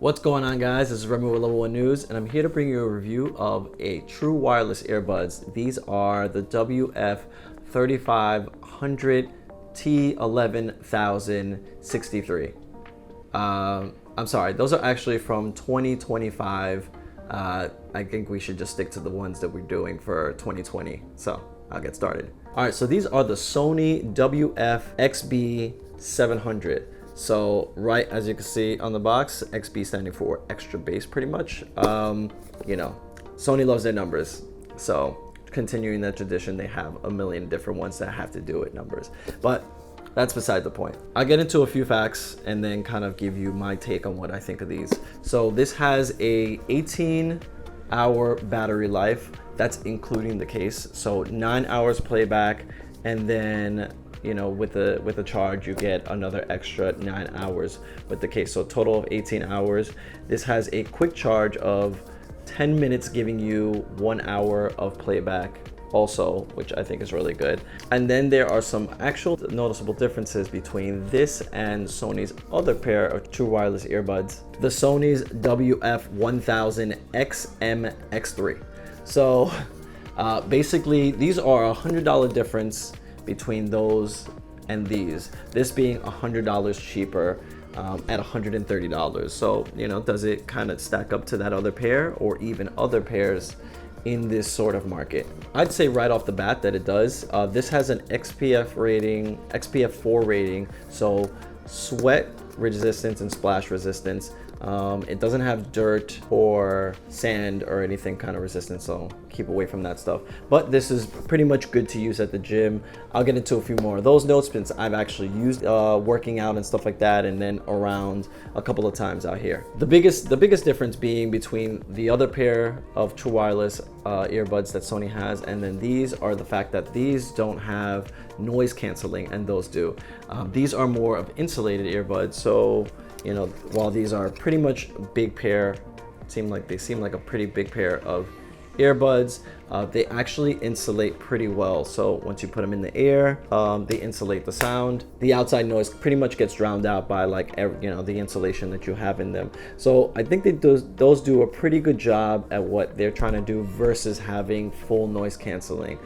What's going on, guys? This is Remy with Level 1 News, and I'm here to bring you a review of a true wireless earbuds. These are the WF-3500 T11063. I'm sorry, those are actually from 2025. I think we should just stick to the ones that we're doing for 2020. So I'll get started. All right, so these are the Sony WF-XB700. So right, as you can see on the box, XB standing for extra bass pretty much. You know, Sony loves their numbers. So continuing that tradition, they have a million different ones that have to do with numbers. But that's beside the point. I'll get into a few facts and then kind of give you my take on what I think of these. So this has a 18-hour battery life. That's including the case. So 9 hours playback, and then with a charge you get another extra 9 hours with the case, so a total of 18 hours. This has a quick charge of 10 minutes, giving you 1 hour of playback also, which I think is really good. And then there are some actual noticeable differences between this and Sony's other pair of true wireless earbuds, the Sony's WF-1000 XM-X3. So basically these are $100 difference between those and these, this being $100 cheaper at $130. So does it kind of stack up to that other pair or even other pairs in this sort of market? I'd say right off the bat that it does. This has an XPF 4 rating, so sweat resistance and splash resistance. It doesn't have dirt or sand or anything kind of resistance, so keep away from that stuff. But this is pretty much good to use at the gym. I'll get into a few more of those notes since I've actually used working out and stuff like that, and then around a couple of times out here. The biggest difference being between the other pair of true wireless earbuds that Sony has and then these are the fact that these don't have noise canceling and those do. These are more of insulated earbuds, so while these are pretty much a big pair, seem like a pretty big pair of earbuds, they actually insulate pretty well. So once you put them in the air, they insulate the sound. The outside noise pretty much gets drowned out by the insulation that you have in them. So I think those do a pretty good job at what they're trying to do versus having full noise canceling.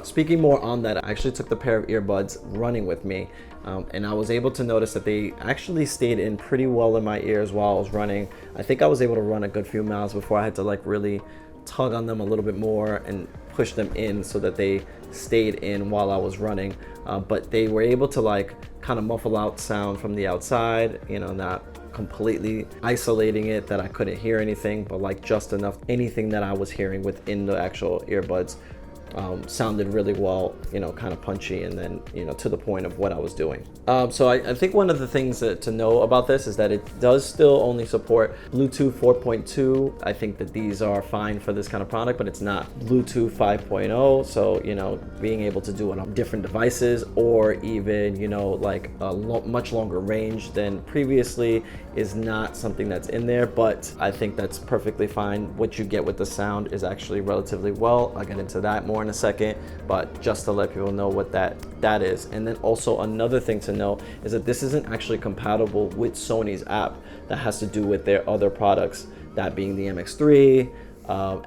Speaking more on that, I actually took the pair of earbuds running with me, and I was able to notice that they actually stayed in pretty well in my ears while I was running. I think I was able to run a good few miles before I had to really tug on them a little bit more and push them in so that they stayed in while I was running. But they were able to kind of muffle out sound from the outside, not completely isolating it that I couldn't hear anything, but just enough anything that I was hearing within the actual earbuds sounded really well, kind of punchy, and then to the point of what I was doing. So I think one of the things to know about this is that it does still only support Bluetooth 4.2. I think that these are fine for this kind of product, but it's not Bluetooth 5.0. So being able to do it on different devices or even much longer range than previously is not something that's in there, but I think that's perfectly fine. What you get with the sound is actually relatively well. I'll get into that more in a second, but just to let people know what that is. And then also another thing to know is that this isn't actually compatible with Sony's app that has to do with their other products, that being the MX3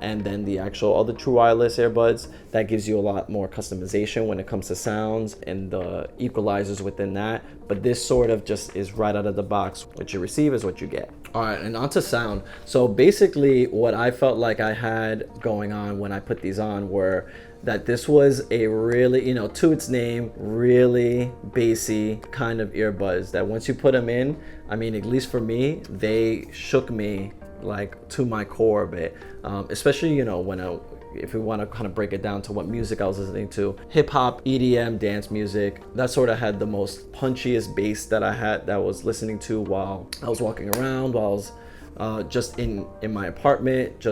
and then the actual other true wireless earbuds. That gives you a lot more customization when it comes to sounds and the equalizers within that, but this sort of just is right out of the box. What you receive is what you get. All right, and onto sound. So basically what I felt like I had going on when I put these on were that this was a really, to its name, really bassy kind of earbuds that once you put them in, I mean, at least for me, they shook me to my core a bit, especially if we want to kind of break it down to what music I was listening to, hip hop, EDM, dance music, that sort of had the most punchiest bass that I was listening to while I was walking around, while I was just in my apartment.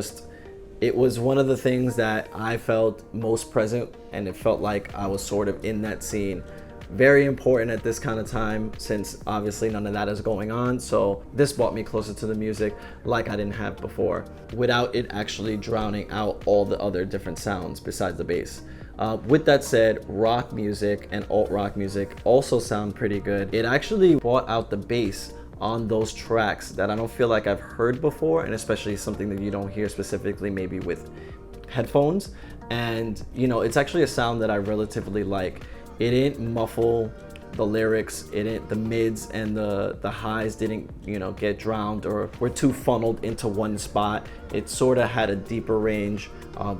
It was one of the things that I felt most present, and it felt like I was sort of in that scene. Very important at this kind of time, since obviously none of that is going on. So this brought me closer to the music like I didn't have before, without it actually drowning out all the other different sounds besides the bass. With that said, rock music and alt rock music also sound pretty good. It actually brought out the bass on those tracks that I don't feel like I've heard before, and especially something that you don't hear specifically maybe with headphones. And you know, it's actually a sound that I relatively like. It didn't muffle the lyrics, it didn't, the mids and the highs didn't, you know, get drowned or were too funneled into one spot. It sort of had a deeper range,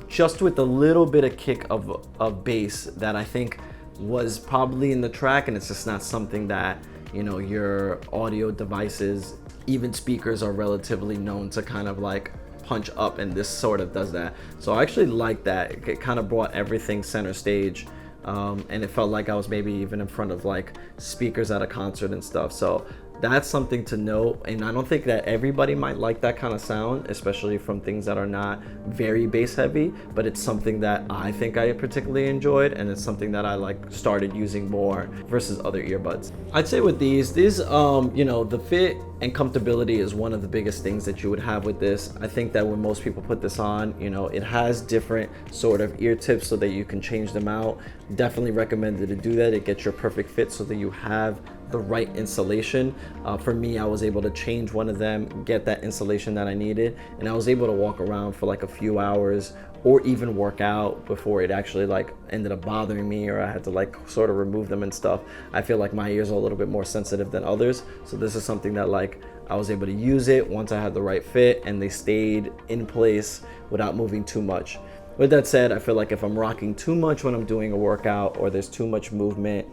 just with a little bit of kick of bass that I think was probably in the track, and it's just not something that, you know, your audio devices, even speakers, are relatively known to kind of like punch up, and this sort of does that. So I actually like that. It kind of brought everything center stage, and it felt like I was maybe even in front of like speakers at a concert and stuff. So that's something to note, and I don't think that everybody might like that kind of sound, especially from things that are not very bass heavy, but it's something that I think I particularly enjoyed, and it's something that I like started using more versus other earbuds. I'd say with these you know, the fit and comfortability is one of the biggest things that you would have with this. I think that when most people put this on, you know, it has different sort of ear tips so that you can change them out. Definitely recommended to do that. It gets your perfect fit so that you have the right insulation. For me, I was able to change one of them, get that insulation that I needed, and I was able to walk around for like a few hours or even work out before it actually like ended up bothering me, or I had to like sort of remove them and stuff. I feel like my ears are a little bit more sensitive than others, so this is something that like I was able to use it once I had the right fit and they stayed in place without moving too much. With that said, I feel like if I'm rocking too much when I'm doing a workout, or there's too much movement,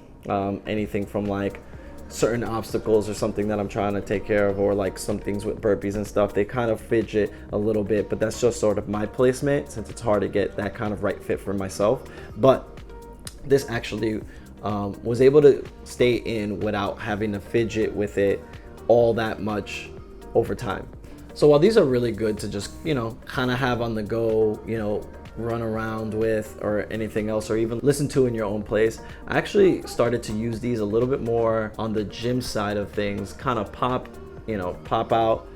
anything from like certain obstacles or something that I'm trying to take care of, or like some things with burpees and stuff, they kind of fidget a little bit, but that's just sort of my placement since it's hard to get that kind of right fit for myself. But this actually was able to stay in without having to fidget with it all that much over time. So while these are really good to just, you know, kind of have on the go, you know, run around with or anything else, or even listen to in your own place, I actually started to use these a little bit more on the gym side of things. Kind of pop out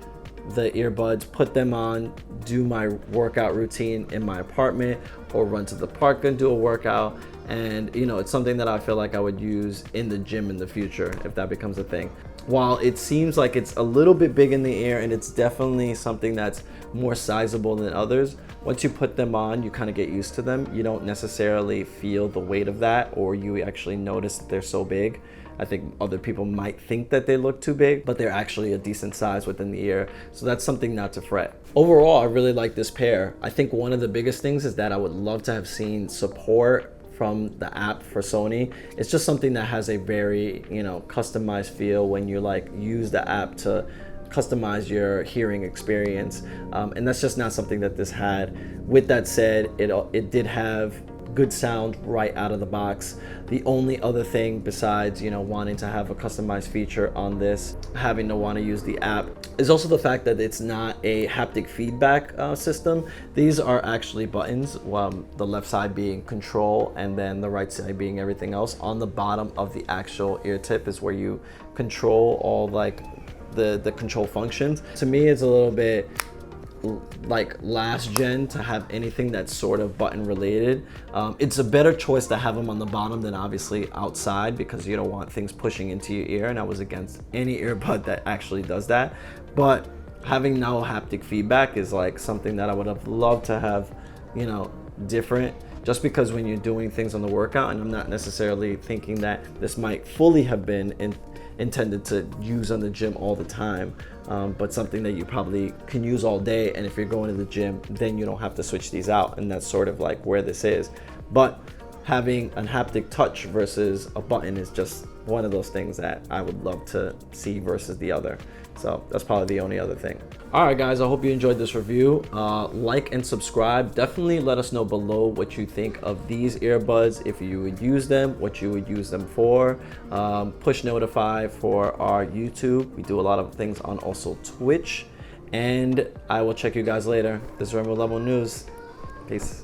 the earbuds, put them on, do my workout routine in my apartment, or run to the park and do a workout. And you know, it's something that I feel like I would use in the gym in the future if that becomes a thing. While it seems like it's a little bit big in the ear, and it's definitely something that's more sizable than others, once you put them on, you kind of get used to them. You don't necessarily feel the weight of that, or you actually notice that they're so big. I think other people might think that they look too big, but they're actually a decent size within the ear. So that's something not to fret. Overall, I really like this pair. I think one of the biggest things is that I would love to have seen support from the app for Sony. It's just something that has a very, you know, customized feel when you like use the app to customize your hearing experience, and that's just not something that this had. With that said, it did have good sound right out of the box. The only other thing besides, you know, wanting to have a customized feature on this, having to want to use the app, is also the fact that it's not a haptic feedback system. These are actually buttons, the left side being control and then the right side being everything else. On the bottom of the actual ear tip is where you control all like the control functions. To me, it's a little bit like last gen to have anything that's sort of button related. It's a better choice to have them on the bottom than obviously outside, because you don't want things pushing into your ear, and I was against any earbud that actually does that. But having no haptic feedback is like something that I would have loved to have, you know, different, just because when you're doing things on the workout, and I'm not necessarily thinking that this might fully have been intended to use on the gym all the time, but something that you probably can use all day, and if you're going to the gym, then you don't have to switch these out, and that's sort of like where this is. But having a haptic touch versus a button is just one of those things that I would love to see versus the other. So that's probably the only other thing. All right, guys, I hope you enjoyed this review. Like and subscribe. Definitely let us know below what you think of these earbuds, if you would use them, what you would use them for. Push notify for our YouTube. We do a lot of things on also Twitch. And I will check you guys later. This is LVLONE News. Peace.